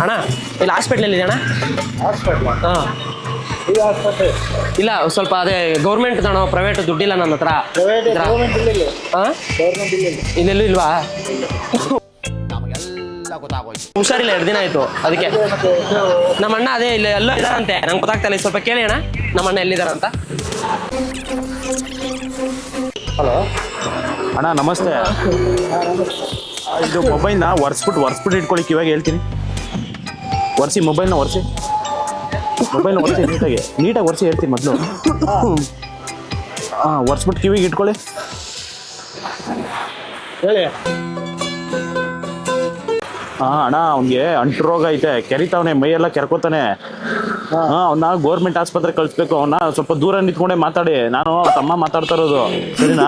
ಅಣ್ಣ ಇಲ್ಲಿ ಹಾಸ್ಪಿಟ್ಲಲ್ಲಿ ಅಣ್ಣ. ಹಾಂ ಇಲ್ಲ ಸ್ವಲ್ಪ ಅದೇ ಗೌರ್ಮೆಂಟ್ ಅಣ್ಣ, ಪ್ರೈವೇಟ್ ದುಡ್ಡಿಲ್ಲ ನನ್ನ ಹತ್ರ. ಹಾಂ ಇಲ್ಲೆಲ್ಲೂ ಇಲ್ವಾ? ಹುಷಾರಿಲ್ಲ 2 ದಿನ ಆಯ್ತು ಅದಕ್ಕೆ. ನಮ್ಮ ಅಣ್ಣ ಅದೇ ಇಲ್ಲಿ ಎಲ್ಲೋ ಇದಾರಂತೆ, ನಂಗೆ ಗೊತ್ತಾಗ್ತಾ ಇಲ್ಲ. ಸ್ವಲ್ಪ ಕೇಳಿ ಅಣ್ಣ ನಮ್ಮ ಅಣ್ಣ ಎಲ್ಲಿದಾರಂತ. ಹಲೋ ಅಣ್ಣ ನಮಸ್ತೆ. ಇದು ಮೊಬೈಲ್ನ ಒರೆಸ್ಬಿಟ್ಟು ಇಟ್ಕೊಳ್ಳಿ, ಇವಾಗ ಹೇಳ್ತೀನಿ. ಮೊಬೈಲ್ನ ಒರೆಸಿ ನೀಟಾಗಿ ಒರೆಸಿ ಹೇಳ್ತೀನಿ ಮೊದಲು. ಹಾಂ ಒರೆಸ್ಬಿಟ್ಟು ಕಿವಿಗೆ ಇಟ್ಕೊಳ್ಳಿ ಹೇಳಿ. ಹಾಂ ಅಣ್ಣ ಅವ್ನಿಗೆ ಅಂಟು ರೋಗ ಐತೆ, ಕೆರಿತಾವನೆ, ಮೈಯೆಲ್ಲ ಕೆರ್ಕೋತಾನೆ. ಅವನ್ನ ಗೌರ್ಮೆಂಟ್ ಆಸ್ಪತ್ರೆಗೆ ಕಳಿಸ್ಬೇಕು. ಅವನ್ನ ಸ್ವಲ್ಪ ದೂರ ನಿಂತ್ಕೊಂಡೆ ಮಾತಾಡಿ. ನಾನು ತಮ್ಮ ಮಾತಾಡ್ತಾ ಇರೋದು, ಸರಿನಾ?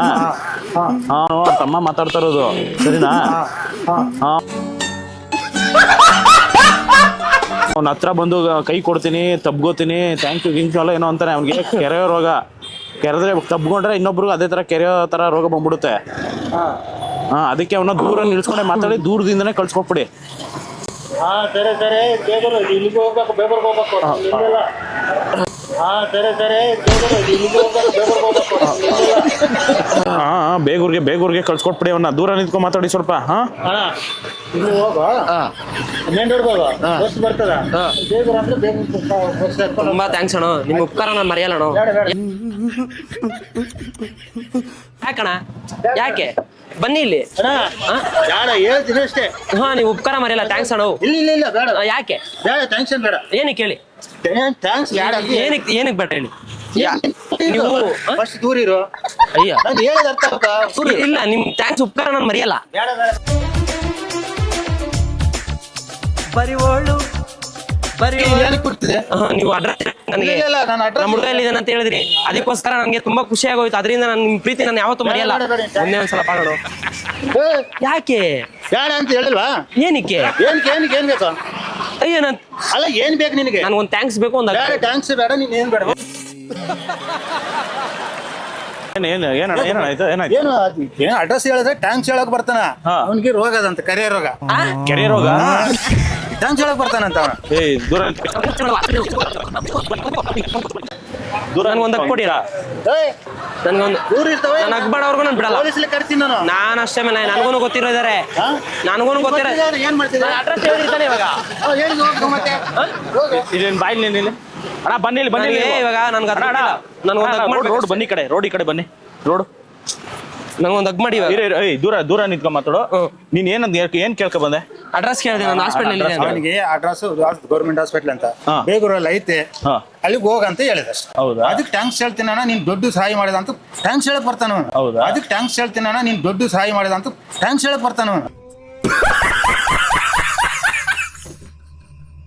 ತಮ್ಮ ಮಾತಾಡ್ತಾ ಇರೋದು, ಸರಿನಾ? ಅವ್ನ ಹತ್ರ ಬಂದು ಕೈ ಕೊಡ್ತೀನಿ, ತಬ್ಗೋತೀನಿ, ಥ್ಯಾಂಕ್ ಯು ಎಲ್ಲ ಏನೋ ಅಂತಾನೆ. ಅವ್ನಿಗೆ ಕೆರೆಯೋ ರೋಗ, ಕೆರೆದ್ರೆ ತಬ್ಕೊಂಡ್ರೆ ಇನ್ನೊಬ್ರು ಅದೇ ಥರ ಕೆರೆಯೋ ಥರ ರೋಗ ಬಂದ್ಬಿಡುತ್ತೆ. ಅದಕ್ಕೆ ಅವನ್ನ ದೂರ ನಿಲ್ಸ್ಕೊಂಡೆ ಮಾತಾಡಿ, ದೂರದಿಂದನೇ ಕಳ್ಸ್ಕೊಟ್ಬಿಡಿ. ಸರಿ ಬೇಗೂರು ಇಲ್ಲಿಗೆ ಹೋಗ್ಬೇಕು, ಬೇಗೂರ್ಗೆ ಹೋಗ್ಬೇಕು. ಬೇಗೂರ್ಗೆ ಕಳ್ಸ್ಕೊಟ್ಬಿಡಿ. ಅವನ್ನ ದೂರ ನಿಂತ್ಕೊಂಡು ಮಾತಾಡಿ ಸ್ವಲ್ಪ. ಇಲ್ಲಿ ಹೋಗ ಮೇನ್ ರೋಡ್ ಹೋಗ, ಬಸ್ ಬರ್ತದ. ಬೇಗೂರು ಅಂದ್ರೆ ಬೇಗೂರು. ತುಂಬಾ ಥ್ಯಾಂಕ್ಸ್ ಅಣ್ಣ, ನಿಮ್ಮ ಉಪಕಾರ ನಾನು ಮರೆಯಲ್ಲ ಅಣ್ಣ. ಯಾಕಣ್ಣ? ಯಾಕೆ? ಬನ್ನಿ ಇಲ್ಲಿ. ಬೇಡ ಹೇಳ್ತೀನಿ ಅಷ್ಟೇ. ನೀವು ಉಪಕಾರ ಮರೆಯಲ್ಲ. ಥ್ಯಾಂಕ್ಸ್ ಅಣ್ಣ. ಇಲ್ಲ ಬೇಡ. ಯಾಕೆ ಬೇಡ? ಥ್ಯಾಂಕ್ಸ್ ಬೇಡ. ಏನಕ್ಕೆ ಹೇಳಿ? ಥ್ಯಾಂಕ್ಸ್ ಬೇಡ. ಏನಕ್ಕೆ ಬೇಡ ಹೇಳಿ? ನೀವು ಫಸ್ಟ್ ದೂರ ಇರು. ಅಯ್ಯ ನಾನು ಹೇಳಿದ ಅರ್ಥ ಇಲ್ಲ, ನಿಮ್ ಥ್ಯಾಂಕ್ಸ್ ಉಪಕಾರ ನಾನು ಮರೆಯಲ್ಲ. ನೀವು ಅಡ್ರೆಸ್ ನನಗೆ ನಮ್ಮ ಹುಡುಗ ಎಲ್ಲಿದ್ದಾನೆ ಅಂತ ಹೇಳಿದ್ರಿ, ಅದಕ್ಕೋಸ್ಕರ ನನಗೆ ತುಂಬಾ ಖುಷಿ ಆಗೋಯ್ತು. ಅದರಿಂದ ನಾನು ನಿಮ್ ಪ್ರೀತಿ ನಾನು ಯಾವತ್ತೂ ಮರೆಯಲ್ಲ. ಒಂದೇ ಒಂದ್ಸಲ ಪಾಡೋಣ. ಯಾಕೆ ಬೇಡ ಅಂತ ಹೇಳಿಲ್ವಾ? ಏನಕ್ಕೆ ಏನ್ ಬೇಕು? ಅಯ್ಯೋ ಅಲ್ಲ ಏನ್ ಬೇಕು ನಿನಗೆ? ನನ್ಗೊಂದು ಥ್ಯಾಂಕ್ಸ್ ಬೇಕು. ಒಂದು ಥ್ಯಾಂಕ್ಸ್ ಬೇಡ. ನೀನ್ ಏನ್ ಬೇಡ? ಏನು ಅಡ್ರೆಸ್ ಹೇಳಿದ್ರೆ ಟ್ಯಾಂಕ್ಸ್ ಹೇಳಕ್ ಬರ್ತಾನ. ಅವನಿಗೆ ರೋಗ ಅದಂತ, ಕೆರೆ ರೋಗ. ಟ್ಯಾಂಕ್ಸ್ ಹೇಳಕ್ ಬರ್ತಾನಂತ ಅವನ. ನನ್ಗೊಂದು ಕೊಡಿರಾ? ನನ್ಗೊಂದು ದೂರ ಇರ್ತವೆ. ನಾನು ಅಗ್ಬಾಡವ್ರಿಗೂ ನಾನು ಬಿಡಲ್ಲ. ಪೊಲೀಸ್ಲಿ ಕರ್ತೀನಿ ನಾನು ಅಷ್ಟೇ ಮೇಲೆ ನನಗೂ ಗೊತ್ತಿರೋ ಇದಾರೆ. ನನಗೂ ಗೊತ್ತಿರೋ ಏನ್ ಮಾಡ್ತಿದ್ದೆ? ಅಡ್ರೆಸ್ ಹೇಳಿರ್ತಾನೆ ಇವಾಗ. ಇದೇನು ಬಾಯಿಲ್ ಅಣ್ಣ? ಬನ್ನಿ ಇವಾಗ ನನ್ಗೆ ರೋಡ್ ಬನ್ನಿ, ರೋಡ್ ಈ ಕಡೆ ಬನ್ನಿ. ರೋಡ್ ನಂಗೊಂದು ಅಗ್ ಮಾಡಿ. ದೂರ ನಿಂತ್ಕೊಂಡ್ ಮಾತಾಡು. ನೀನ್ ಏನ್ ಕೇಳ್ಕೊ ಬಂದೆ? ಅಡ್ರೆಸ್ ಕೇಳಿದೆ ನಾನು. ಹಾಸ್ಪಿಟಲ್ ಅವನಿಗೆ ಅಡ್ರೆಸ್ ಗೌರ್ಮೆಂಟ್ ಹಾಸ್ಪಿಟಲ್ ಅಂತ ಬೇಗೂರಲ್ಲಿ ಐತೆ, ಅಲ್ಲಿಗೆ ಹೋಗಂತ ಹೇಳಿದ. ಹೌದಾ? ಅದಕ್ಕೆ ಟ್ಯಾಂಕ್ಸ್ ಹೇಳ್ತೀನಿ ಅಣ್ಣ, ನೀನ್ ದೊಡ್ಡ ಸಹಾಯ ಮಾಡಿದ ಅಂತ ಟ್ಯಾಂಕ್ಸ್ ಹೇಳಕ್ ಬರ್ತಾನ. ಹೌದಾ? ಅದಕ್ಕೆ ಟ್ಯಾಂಕ್ಸ್ ಹೇಳ್ತೀನಿ ಅಣ್ಣ, ನೀನ್ ದೊಡ್ಡ ಸಹಾಯ ಮಾಡಿದ ಅಂತ ಟ್ಯಾಂಕ್ಸ್ ಹೇಳಕ್ ಬರ್ತಾನ.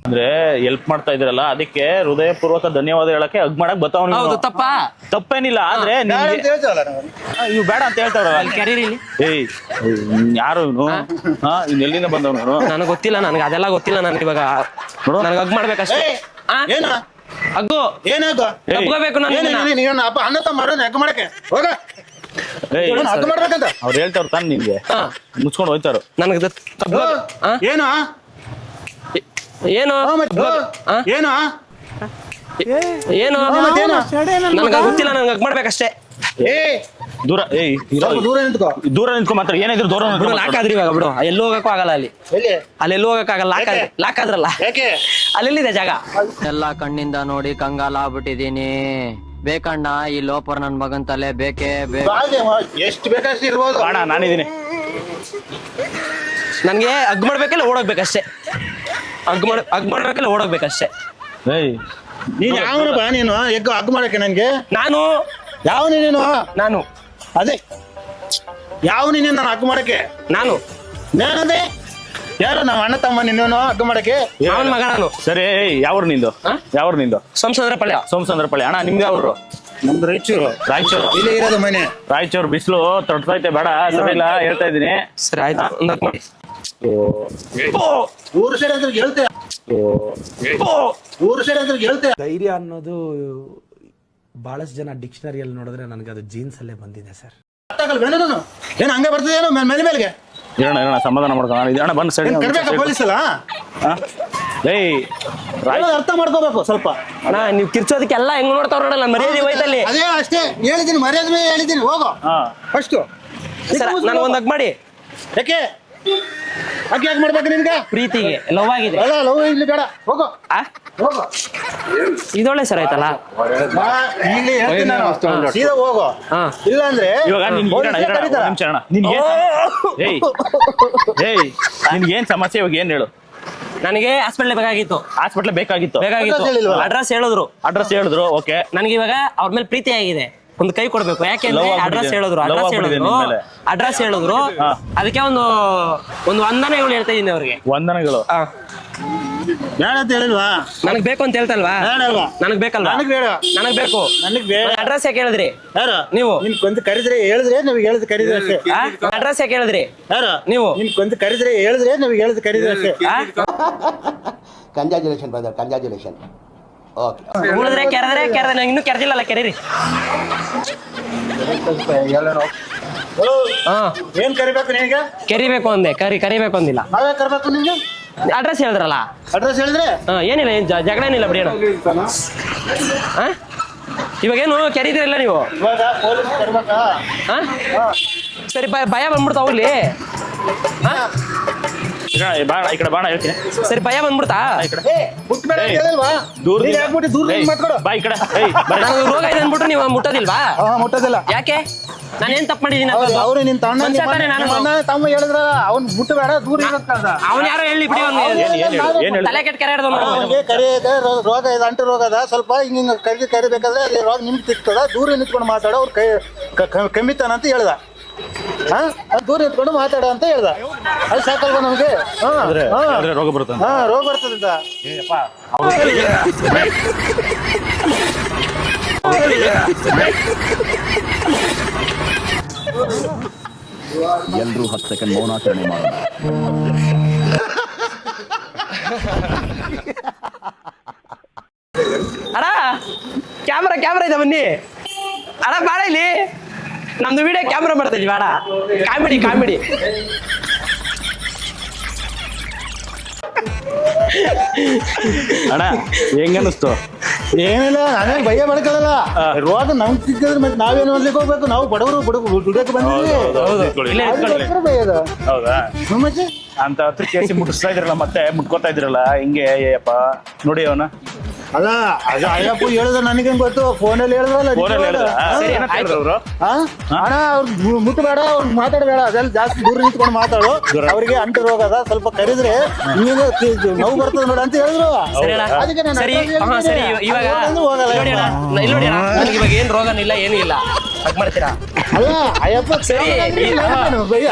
ಅಂದ್ರೆ ಹೆಲ್ಪ್ ಮಾಡ್ತಾ ಇದ್ರಲ್ಲ, ಅದಕ್ಕೆ ಹೃದಯಪೂರ್ವಕ ಧನ್ಯವಾದ ಹೇಳಕ್ಕೆ ಹಗ್ ಮಾಡಕ್ ಬರ್ತಾವ. ತಪ್ಪೇನಿಲ್ಲ. ಆದ್ರೆ ಇವ್ ಬೇಡ ಅಂತ ಹೇಳ್ತಾವ್ರ. ಯಾರು ಇವನು? ಎಲ್ಲಿಂದ ಬಂದವನು? ನನಗೆ ಗೊತ್ತಿಲ್ಲ. ನನಗೆ ಅದೆಲ್ಲ ಗೊತ್ತಿಲ್ಲ. ನನಗೆ ಇವಾಗ ನನಗೆ ಹಗ್ ಮಾಡ್ಬೇಕಷ್ಟೇ. ಅಗ್ಗು ಏನಾಗಬೇಕು? ಅಪ್ಪ ಅಣ್ಣ ತಮ್ಮ ಹಗ್ ಮಾಡಕ್ಕೆ ಹೋಗ. ಹಗ್ ಮಾಡ್ಬೇಕಂತ ಅವ್ರು ಹೇಳ್ತಾವ್ರ ತಾನೆ ನಿನ್ಗೆ. ಮುಚ್ಕೊಂಡು ಹೋಯ್ತಾರ. ನನಗೆ ಏನು ಏನು ಏನು ಏನು ನನಗೆ ಗೊತ್ತಿಲ್ಲ. ನನಗೆ ಹಗ್ ಮಾಡ್ಬೇಕಷ್ಟೇ. ದೂರ ದೂರ ನಿಂತ್ಕೊ ಮಾತ್ರ. ಏನಿದ್ರು ದೂರ ಲಾಕ್ ಆದ್ರಿ ಇವಾಗ. ಬಿಡು, ಎಲ್ಲೂ ಹೋಗಕ್ಕೂ ಆಗಲ್ಲ. ಅಲ್ಲೆಲ್ಲೂ ಹೋಗಕ್ಕಾಗಲ್ಲ. ಲಾಕ್ ಆದ್ರಲ್ಲ. ಅಲ್ಲೆಲ್ಲಿದೆ ಜಾಗ? ಎಲ್ಲ ಕಣ್ಣಿಂದ ನೋಡಿ ಕಂಗಾಲ ಆಗ್ಬಿಟ್ಟಿದೀನಿ. ಬೇಕಣ್ಣ ಈ ಲೋಪರ್ ನನ್ ಮಗನ್ ತಲೆ ಬೇಕೇ ಎಷ್ಟು ಬೇಕಷ್ಟು ಇರ್ಬೋದು. ಅಣ್ಣ ನಾನಿದ್ದೀನಿ. ನನ್ಗೆ ಹಗ್ ಮಾಡ್ಬೇಕಲ್ಲ ಓಡೋಗ್ಬೇಕಷ್ಟೇ. ಹಗ್ ಮಾಡ್ಬೇಕಲ್ಲ ಓಡೋಗ್ಬೇಕಷ್ಟೇ. ನೀನ್ ಯಾವನು ಬಾ ನೀನು ಹಗ್ ಮಾಡಕ್ಕೆ? ನನ್ಗೆ ನಾನು ಯಾವ ನೀನು? ನಾನು ಅದೇ ಯಾವ ನೀನು? ನಾನು ಹಗ್ ಮಾಡಕ್ಕೆ ನಾನದೇ ಯಾರು? ನಮ್ಮ ಅಣ್ಣ ತಮ್ಮ ನಿನ್ನೂ ಹಗ್ ಮಾಡಕ್ಕೆ ಅವನ ಮಗ ನಾನು. ಸರಿ, ಯಾವ್ರು ನಿಂದು? ಸೋಮಸಂದ್ರಪಳ್ಳಿ. ಅಣ್ಣ ನಿಮ್ದು ಯಾವ್ರು? ನಮ್ದು ರಾಯಚೂರು. ಇಲ್ಲಿ ಇರೋದು ಮನೆ. ರಾಯಚೂರು ಬಿಸಿಲು ತಡ್ತೈತೆ. ಬೇಡ ಸರಿ ಇಲ್ಲ ಹೇಳ್ತಾ ಇದ್ದೀನಿ. ಸರಿ ಆಯ್ತು. ಊರು ಸೈಡ್ ಅಂತ ಹೇಳ್ತೆ. ಧೈರ್ಯ ಅನ್ನೋದು ಬಹಳಷ್ಟು ಜನ ಡಿಕ್ಷನರಿಯಲ್ಲಿ ನೋಡಿದ್ರೆ ನನಗೆ ಅದು ಜೀನ್ಸ್ ಅಲ್ಲೇ ಬಂದಿದೆ ಸರ್. ಏನು ಹಂಗೆ ಬರ್ತದೇನೋ ಮೇಲ್ಗೆ? ಇರೋಣ ಸಮಾಧಾನ ಮಾಡ್ಕೊಂಡು ಅಣ್ಣ ಬಂದು ಸೈಡ್ ಕರ್ಬೇಕಾ ಪೊಲೀಸ್ ಅಲ್ಲ ಏಯ್ ಅರ್ಥ ಮಾಡ್ಕೋಬೇಕು ಸ್ವಲ್ಪ. ಅಣ್ಣ ನೀವು ಕಿರ್ಚೋದಕ್ಕೆಲ್ಲ ಹೆಂಗ್ ನೋಡ್ತಾವ್ರ ನೋಡಲ್ಲ ಮರ್ಯಾದೆ ಹೋಯ್ತಲ್ಲಿ. ಅದೇ ಅಷ್ಟೇ ಹೇಳಿದ್ದೀನಿ, ಮರ್ಯಾದೆ ಮೇಲೆ ಹೇಳಿದ್ದೀನಿ. ಹೋಗೋ ಫಸ್ಟ್. ಸರ್ ನಾನು ಒಂದ್ ಹಗ್ ಮಾಡಿ. ಯಾಕೆ ಯಾಕೆ ಮಾಡ್ಬೇಕು ನಿನ್ಗೆ? ಪ್ರೀತಿಗೆ ಲವ್ ಆಗಿದೆ. ಅಲ್ಲ ಲವ್ ಇಲ್ಲಿ ಬೇಡ, ಹೋಗೋ ಹೋಗೋ. ಇದೊಳ್ಳೆ ಸರ್ ಆಯ್ತಲ್ಲ. ಇಲ್ಲಿ ಹೇಳ್ತೀನಿ ನಾನು, ಸೀದಾ ಹೋಗೋ. ಇಲ್ಲ ಅಂದ್ರೆ ಇವಾಗ ನಿನ್ಗೇನ್ ಸಮಸ್ಯೆ ಇವಾಗ ಏನ್ ಹೇಳು? ನನಗೆ ಹಾಸ್ಪಿಟ್ಲ್ ಬೇಕಾಗಿತ್ತು. ಹಾಸ್ಪಿಟ್ಲ್ ಬೇಕಾಗಿತ್ತು. ಅಡ್ರೆಸ್ ಹೇಳಿದ್ರು. ಓಕೆ. ನನಗೆ ಇವಾಗ ಅವ್ರ ಮೇಲೆ ಪ್ರೀತಿ ಆಗಿದೆ. ಒಂದು ಕೈ ಕೊಡ್ಬೇಕು. ಯಾಕೆಂದ್ರೆ Love ಅಡ್ರೆಸ್ ಆಗ್ಬಿಟ್ಟಿದೆ ನಿನ್ ಮೇಲೆ. ಹೇಳಿದ್ರು ಅದಕ್ಕೆ ಒಂದು ವಂದನೆಗಳು ಹೇಳ್ತಾ ಇದೀನಿ ಅವ್ರಿಗೆ. ವಂದನೆಗಳು. ಬೇಡ ಅಂತ ಹೇಳಿಲ್ವಾ? ನನಗ್ ಬೇಕು ಅಂತ ಹೇಳ್ತಲ್ವಾ? ಬೇಡಲ್ವಾ? ನನಗ್ ಬೇಕಲ್ವಾ? ನನಗ್ ಬೇಡ. ನನಗ್ ಬೇಕು. ನನಗ್ ಬೇಡ. ಅಡ್ರೆಸ್ ಯಾಕೆ ಹೇಳಿದ್ರಿ? ಯಾರು ನೀವು. ನಿನ್ ಕೊಂದು ಕರೆದ್ರೆ ಹೇಳಿದ್ರೆ ನೀವು ಹೇಳಿದ್ ಕರೀದ್ರೆ ಅಷ್ಟೇ. ಅಡ್ರೆಸ್ ಯಾಕೆ ಹೇಳಿದ್ರಿ? ಯಾರು ನೀವು. ನಿನ್ ಕೊಂದು ಕರೆದ್ರೆ ಹೇಳಿದ್ರೆ ನೀವು ಹೇಳಿದ್ ಕರೀದ್ರೆ ಅಷ್ಟೇ. Congratulation brother, congratulation. ಓಕೆ. ಉಳಿದ್ರೆ ಕೆರೆದ್ರೆ ನಂಗೆ ಇನ್ನೂ ಕೆರೆದಿಲ್ಲಲ್ಲ, ಕೆರೀರಿ. ಏನ್ ಕರಿಬೇಕು ನಿನಗೆ? ಕೆರಿಬೇಕು ಅಂದೆ, ಕರಿಬೇಕು ಅಂದಿಲ್ಲ. ನಾವೇ ಕರ್ಬೇಕು ನಿನ್ಗೆ? ಅಡ್ರೆಸ್ ಹೇಳಿದ್ರಲ್ಲ. ಅಡ್ರೆಸ್ ಹೇಳಿದ್ರೆ ಏನಿಲ್ಲ, ಏನ್ ಜಗಳ ಏನಿಲ್ಲ ಬಿಡಿ ಅಣ್ಣ. ಇವಾಗೇನು ಕೆರೀತಿರಲ್ಲ ನೀವು? ಇವಾಗ ಪೊಲೀಸ್ ಕರ್ಬೇಕಾ? ಸರಿ ಭಯ ಬಂದ್ಬಿಡ್ತಾ ಹೋಗ್ಲಿ. ಈ ಕಡೆ ಬಾಣ ಹೇಳ್ತೀನಿ. ಸರಿ ಭಯ ಬಂದ್ಬಿಡ್ತಾ? ಮುಟ್ಬೇಡ ಅಂತ ಹೇಳಿಲ್ವಾ? ದೂರ ನೀನ್ ಯಾಕ್ಬಿಟ್ಟು ದೂರ ಮಾತಾಡೋ? ಬಾ ಈ ಕಡೆ. ನನಗೆ ರೋಗ ಇದೆ ಅಂದ್ಬಿಟ್ರೆ ನೀವು ಮುಟ್ಟೋದಿಲ್ವಾ? ಮುಟ್ಟೋದಿಲ್ಲ. ಯಾಕೆ? ನಾನೇನ್ ತಪ್ಪು ಮಾಡಿದೀನಿ? ಅವ್ರು ನಿನ್ ತಣ್ಣ ತಮ್ಮ ಹೇಳಿದ್ರ ಅವ್ನ್ ಮುಟ್ಟಬೇಡ, ದೂರ ಅವನ್ ಯಾರೋ ಹೇಳಿ ಬಿಡಿ. ತಲೆ ಕೆಟ್ಟ ಕೆರೆ ಅವ್ನಿಗೆ ಕರಿಯದ ರೋಗ ಇದೆ, ಅಂಟು ರೋಗ ಅದ. ಸ್ವಲ್ಪ ಹಿಂಗ ಕರಿಬೇಕಾದ್ರೆ ಅಲ್ಲಿ ರೋಗ ನಿಮ್ಗೆ ತಿಕ್ತದ. ದೂರ ನಿಂತ್ಕೊಂಡು ಮಾತಾಡೋ, ಅವ್ರ ಕೈ ಕಮ್ಮಿತಾನ ಅಂತ ಹೇಳ್ದ. ದೂರ ನಿಂತ್ಕೊಂಡು ಮಾತಾಡ ಅಂತ ಹೇಳ್ದ. ಅದು ಸಾಕಲ್ವಾ ನಮ್ಗೆ? ರೋಗ ಬರುತ್ತೆ. ರೋಗ ಬರ್ತದಂತ. ಎಲ್ರೂ 10 ಸೆಕೆಂಡ್ ಮೌನಾಚರಣೆ ಮಾಡೋಣ. ಅಣ್ಣ ಕ್ಯಾಮ್ರಾ ಇದೆ, ಬನ್ನಿ ಅಣ್ಣ. ಬಾಳ ಇಲ್ಲಿ ನಮ್ದು ವಿಡಿಯೋ ಕ್ಯಾಮ್ರಾ ಮಾಡ್ತಾ ಇದೀವಿ ಅಣ್ಣ. ಕಾಮಿಡಿ ಅಣ್ಣ ಹೆಂಗನ್ನಿಸ್ತು? ಏನಿಲ್ಲ, ನಾವೇನು ಭಯ ಮಾಡ್ಕೊಳ್ಳಲ್ಲ. ರೋಗ ನಮ್ಗೆ ಸಿಕ್ಕಿದ್ರೆ ಮತ್ತೆ ನಾವೇನು ಮಾಡ್ಲಿಕ್ಕೆ ಹೋಗ್ಬೇಕು? ನಾವು ಬಡವರು ದುಡಿಯಕ್ಕೆ ಬಂದಿದ್ದೀವಿ. ಭಯದ ಹೌದಾ? ಮತ್ತೆ ಅಂತ ಹತ್ರ ಕೇಸಿ ಮುಟ್ಟಿಸ್ತಾ ಇದ್ರಲ್ಲ, ಮತ್ತೆ ಮುಟ್ಕೋತಾ ಇದ್ರಲ್ಲ, ಹಿಂಗೆ ಅಯ್ಯಪ್ಪ ನೋಡಿ ಅವನ. ಅಲ್ಲ ಅದು ಅಯ್ಯಪ್ಪ ಹೇಳಿದ್ರೆ ನನಗೆ ಗೊತ್ತು. ಫೋನಲ್ಲಿ ಹೇಳಿದ್ರಲ್ಲ. ಅಣ್ಣ ಅವ್ರು ಮುಟ್ಟಬೇಡ, ಅವ್ರು ಮಾತಾಡಬೇಡ, ಅದೆಲ್ಲ ಜಾಸ್ತಿ ದೂರ ನಿಂತ್ಕೊಂಡು ಮಾತಾಡು. ಅವ್ರಿಗೆ ಅಂಟು ರೋಗ ಅದ, ಸ್ವಲ್ಪ ಕರೆದ್ರೆ ಹಿಂಗೆ ನೋವು ಬರ್ತದೆ ನೋಡ ಅಂತ ಹೇಳಿದ್ರು. ಅದಕ್ಕೆ ನಾನು ಇವಾಗ ಏನ್ ರೋಗನೂ ಇಲ್ಲ, ಏನೂ ಇಲ್ಲ. ಹಗ್ ಮಾಡ್ತೀರಾ? ಅಲ್ಲ ಅಯ್ಯಪ್ಪ ಸರಿ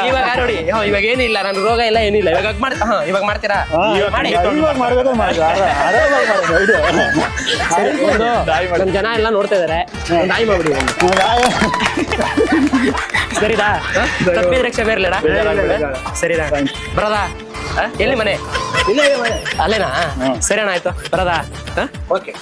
ಇವಾಗ ನೋಡಿ, ಇವಾಗ ಏನಿಲ್ಲ, ನನ್ ರೋಗ ಇಲ್ಲ, ಏನಿಲ್ಲ. ಇವಾಗ ಇವಾಗ ಮಾಡ್ತೀರಾ? ಮಾಡಿ. ನಮ್ ಜನ ಎಲ್ಲ ನೋಡ್ತಾ ಇದಾರೆ. ನಾಯಿ ಮಾಡ್ಬಿಡಿ. ಸರಿದಾ? ತಪ್ಪಿದ್ರೆ ಕ್ಷಮೆ ಇರ್ಲಿಡ. ಸರಿದಾ ಬರದಾ? ಎಲ್ಲಿ ಮನೆ? ಅಲ್ಲೇನಾ? ಸರಿ ಅಣ್ಣ, ಆಯ್ತು ಬರದಾ? ಓಕೆ.